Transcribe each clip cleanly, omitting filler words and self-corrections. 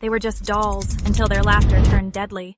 They were just dolls until their laughter turned deadly.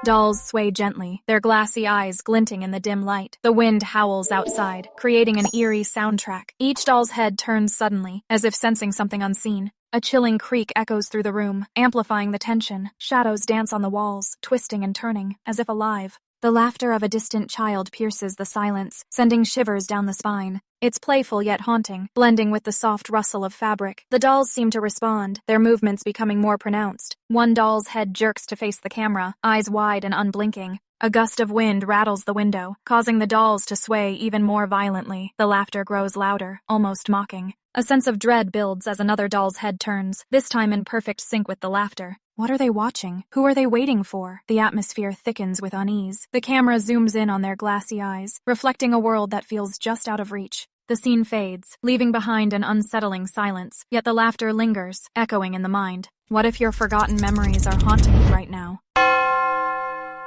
Dolls sway gently, their glassy eyes glinting in the dim light. The wind howls outside, creating an eerie soundtrack. Each doll's head turns suddenly, as if sensing something unseen. A chilling creak echoes through the room, amplifying the tension. Shadows dance on the walls, twisting and turning, as if alive. The laughter of a distant child pierces the silence, sending shivers down the spine. It's playful yet haunting, blending with the soft rustle of fabric. The dolls seem to respond, their movements becoming more pronounced. One doll's head jerks to face the camera, eyes wide and unblinking. A gust of wind rattles the window, causing the dolls to sway even more violently. The laughter grows louder, almost mocking. A sense of dread builds as another doll's head turns, this time in perfect sync with the laughter. What are they watching? Who are they waiting for? The atmosphere thickens with unease. The camera zooms in on their glassy eyes, reflecting a world that feels just out of reach. The scene fades, leaving behind an unsettling silence, yet the laughter lingers, echoing in the mind. What if your forgotten memories are haunting you right now?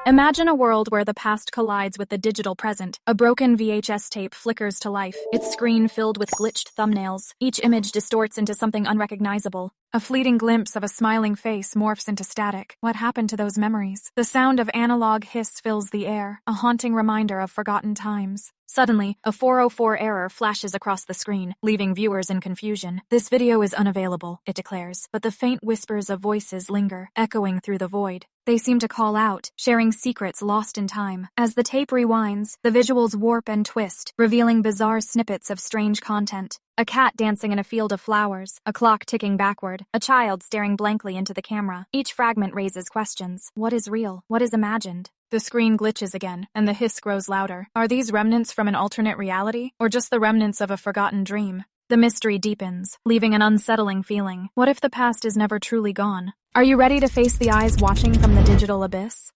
Imagine a world where the past collides with the digital present. A broken VHS tape flickers to life, its screen filled with glitched thumbnails. Each image distorts into something unrecognizable. A fleeting glimpse of a smiling face morphs into static. What happened to those memories? The sound of analog hiss fills the air, a haunting reminder of forgotten times. Suddenly, a 404 error flashes across the screen, leaving viewers in confusion. This video is unavailable, it declares, but the faint whispers of voices linger, echoing through the void. They seem to call out, sharing secrets lost in time. As the tape rewinds, the visuals warp and twist, revealing bizarre snippets of strange content. A cat dancing in a field of flowers, a clock ticking backward, a child staring blankly into the camera. Each fragment raises questions. What is real? What is imagined? The screen glitches again, and the hiss grows louder. Are these remnants from an alternate reality, or just the remnants of a forgotten dream? The mystery deepens, leaving an unsettling feeling. What if the past is never truly gone? Are you ready to face the eyes watching from the digital abyss?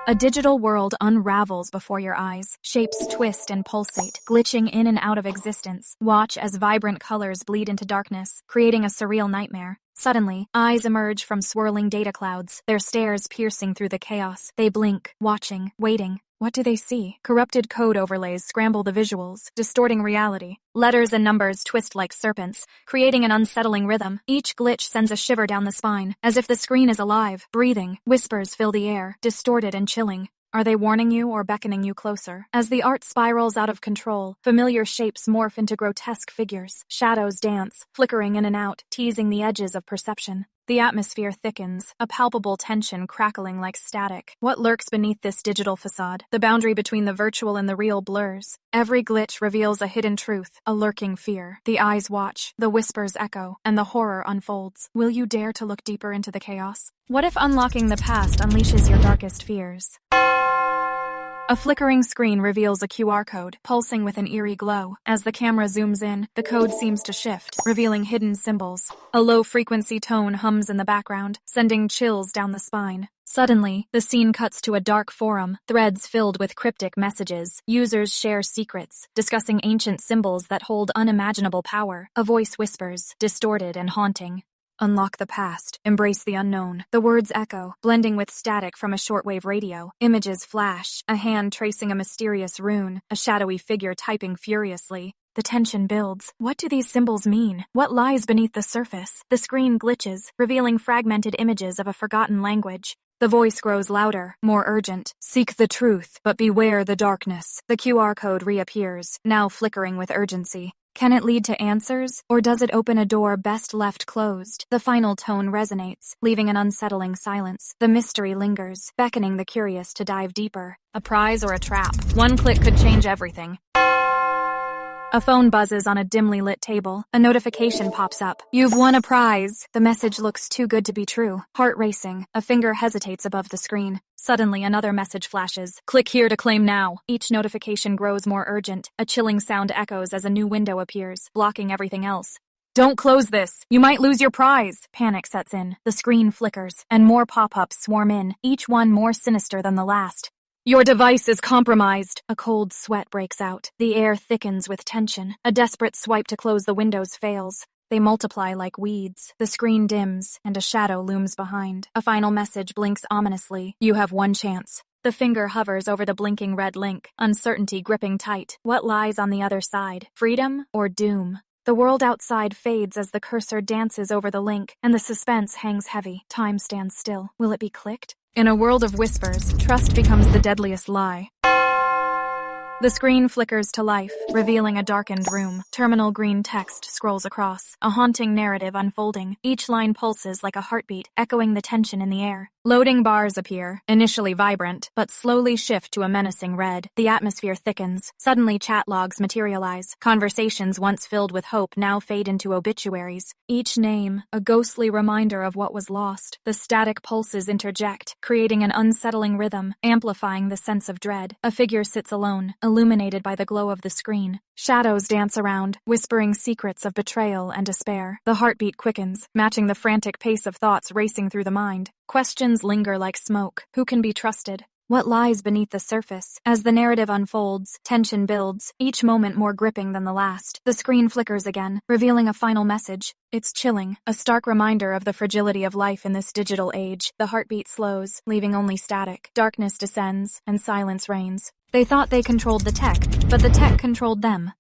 A digital world unravels before your eyes. Shapes twist and pulsate, glitching in and out of existence. Watch as vibrant colors bleed into darkness, creating a surreal nightmare. Suddenly, eyes emerge from swirling data clouds, their stares piercing through the chaos. They blink, watching, waiting. What do they see? Corrupted code overlays scramble the visuals, distorting reality. Letters and numbers twist like serpents, creating an unsettling rhythm. Each glitch sends a shiver down the spine, as if the screen is alive, breathing. Whispers fill the air, distorted and chilling. Are they warning you or beckoning you closer? As the art spirals out of control, familiar shapes morph into grotesque figures. Shadows dance, flickering in and out, teasing the edges of perception. The atmosphere thickens, a palpable tension crackling like static. What lurks beneath this digital facade? The boundary between the virtual and the real blurs. Every glitch reveals a hidden truth, a lurking fear. The eyes watch, the whispers echo, and the horror unfolds. Will you dare to look deeper into the chaos? What if unlocking the past unleashes your darkest fears? A flickering screen reveals a QR code, pulsing with an eerie glow. As the camera zooms in, the code seems to shift, revealing hidden symbols. A low-frequency tone hums in the background, sending chills down the spine. Suddenly, the scene cuts to a dark forum, threads filled with cryptic messages. Users share secrets, discussing ancient symbols that hold unimaginable power. A voice whispers, distorted and haunting. Unlock the past. Embrace the unknown. The words echo, blending with static from a shortwave radio. Images flash, a hand tracing a mysterious rune, a shadowy figure typing furiously. The tension builds. What do these symbols mean? What lies beneath the surface? The screen glitches, revealing fragmented images of a forgotten language. The voice grows louder, more urgent. Seek the truth, but beware the darkness. The QR code reappears, now flickering with urgency. Can it lead to answers, or does it open a door best left closed? The final tone resonates, leaving an unsettling silence. The mystery lingers, beckoning the curious to dive deeper. A prize or a trap? One click could change everything. A phone buzzes on a dimly lit table. A notification pops up. You've won a prize. The message looks too good to be true. Heart racing. A finger hesitates above the screen. Suddenly, another message flashes. Click here to claim now. Each notification grows more urgent. A chilling sound echoes as a new window appears, blocking everything else. Don't close this. You might lose your prize. Panic sets in. The screen flickers, and more pop-ups swarm in, each one more sinister than the last. Your device is compromised. A cold sweat breaks out. The air thickens with tension. A desperate swipe to close the windows fails. They multiply like weeds. The screen dims, and a shadow looms behind. A final message blinks ominously. You have one chance. The finger hovers over the blinking red link, uncertainty gripping tight. What lies on the other side? Freedom or doom? The world outside fades as the cursor dances over the link, and the suspense hangs heavy. Time stands still. Will it be clicked? In a world of whispers, trust becomes the deadliest lie. The screen flickers to life, revealing a darkened room. Terminal green text scrolls across, a haunting narrative unfolding. Each line pulses like a heartbeat, echoing the tension in the air. Loading bars appear, initially vibrant, but slowly shift to a menacing red. The atmosphere thickens. Suddenly chat logs materialize. Conversations once filled with hope now fade into obituaries. Each name, a ghostly reminder of what was lost. The static pulses interject, creating an unsettling rhythm, amplifying the sense of dread. A figure sits alone, illuminated by the glow of the screen. Shadows dance around, whispering secrets of betrayal and despair. The heartbeat quickens, matching the frantic pace of thoughts racing through the mind. Questions linger like smoke. Who can be trusted? What lies beneath the surface? As the narrative unfolds, tension builds, each moment more gripping than the last. The screen flickers again, revealing a final message. It's chilling, a stark reminder of the fragility of life in this digital age. The heartbeat slows, leaving only static. Darkness descends, and silence reigns. They thought they controlled the tech, but the tech controlled them.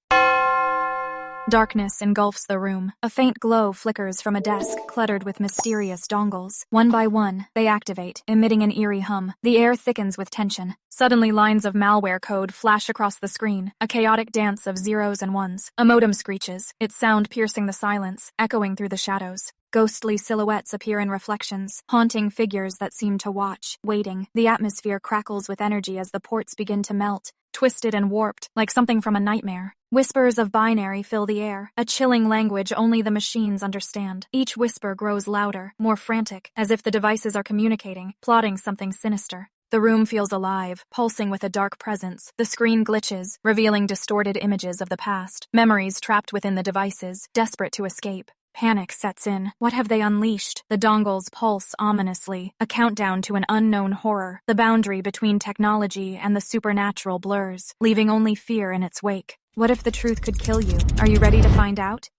Darkness engulfs the room. A faint glow flickers from a desk cluttered with mysterious dongles. One by one, they activate, emitting an eerie hum. The air thickens with tension. Suddenly, lines of malware code flash across the screen, a chaotic dance of zeros and ones. A modem screeches, its sound piercing the silence, echoing through the shadows. Ghostly silhouettes appear in reflections, haunting figures that seem to watch, waiting. The atmosphere crackles with energy as the ports begin to melt, twisted and warped, like something from a nightmare. Whispers of binary fill the air, a chilling language only the machines understand. Each whisper grows louder, more frantic, as if the devices are communicating, plotting something sinister. The room feels alive, pulsing with a dark presence. The screen glitches, revealing distorted images of the past, memories trapped within the devices, desperate to escape. Panic sets in. What have they unleashed? The dongles pulse ominously, a countdown to an unknown horror. The boundary between technology and the supernatural blurs, leaving only fear in its wake. What if the truth could kill you? Are you ready to find out?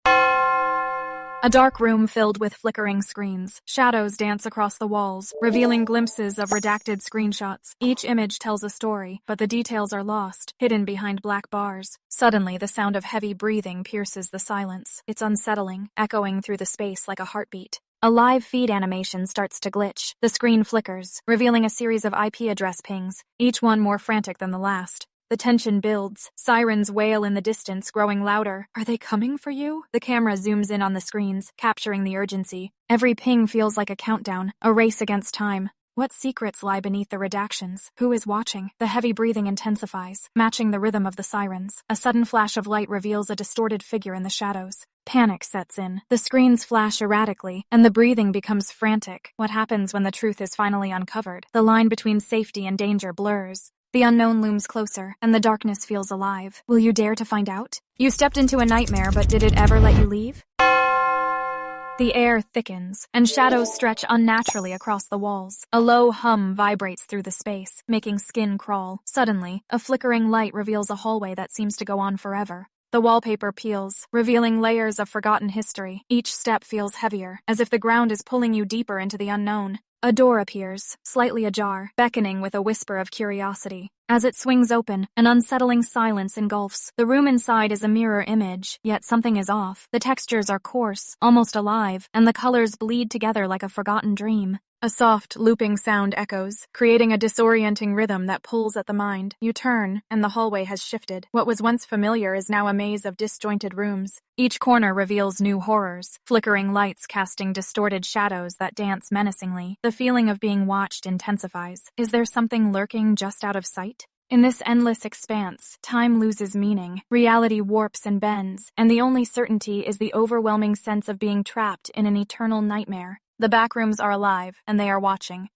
A dark room filled with flickering screens. Shadows dance across the walls, revealing glimpses of redacted screenshots. Each image tells a story, but the details are lost, hidden behind black bars. Suddenly, the sound of heavy breathing pierces the silence. It's unsettling, echoing through the space like a heartbeat. A live feed animation starts to glitch. The screen flickers, revealing a series of IP address pings, each one more frantic than the last. The tension builds. Sirens wail in the distance, growing louder. Are they coming for you? The camera zooms in on the screens, capturing the urgency. Every ping feels like a countdown, a race against time. What secrets lie beneath the redactions? Who is watching? The heavy breathing intensifies, matching the rhythm of the sirens. A sudden flash of light reveals a distorted figure in the shadows. Panic sets in. The screens flash erratically, and the breathing becomes frantic. What happens when the truth is finally uncovered? The line between safety and danger blurs. The unknown looms closer, and the darkness feels alive. Will you dare to find out? You stepped into a nightmare, but did it ever let you leave? The air thickens, and shadows stretch unnaturally across the walls. A low hum vibrates through the space, making skin crawl. Suddenly, a flickering light reveals a hallway that seems to go on forever. The wallpaper peels, revealing layers of forgotten history. Each step feels heavier, as if the ground is pulling you deeper into the unknown. A door appears, slightly ajar, beckoning with a whisper of curiosity. As it swings open, an unsettling silence engulfs. The room inside is a mirror image, yet something is off. The textures are coarse, almost alive, and the colors bleed together like a forgotten dream. A soft, looping sound echoes, creating a disorienting rhythm that pulls at the mind. You turn, and the hallway has shifted. What was once familiar is now a maze of disjointed rooms. Each corner reveals new horrors, flickering lights casting distorted shadows that dance menacingly. The feeling of being watched intensifies. Is there something lurking just out of sight? In this endless expanse, time loses meaning, reality warps and bends, and the only certainty is the overwhelming sense of being trapped in an eternal nightmare. The Backrooms are alive, and they are watching.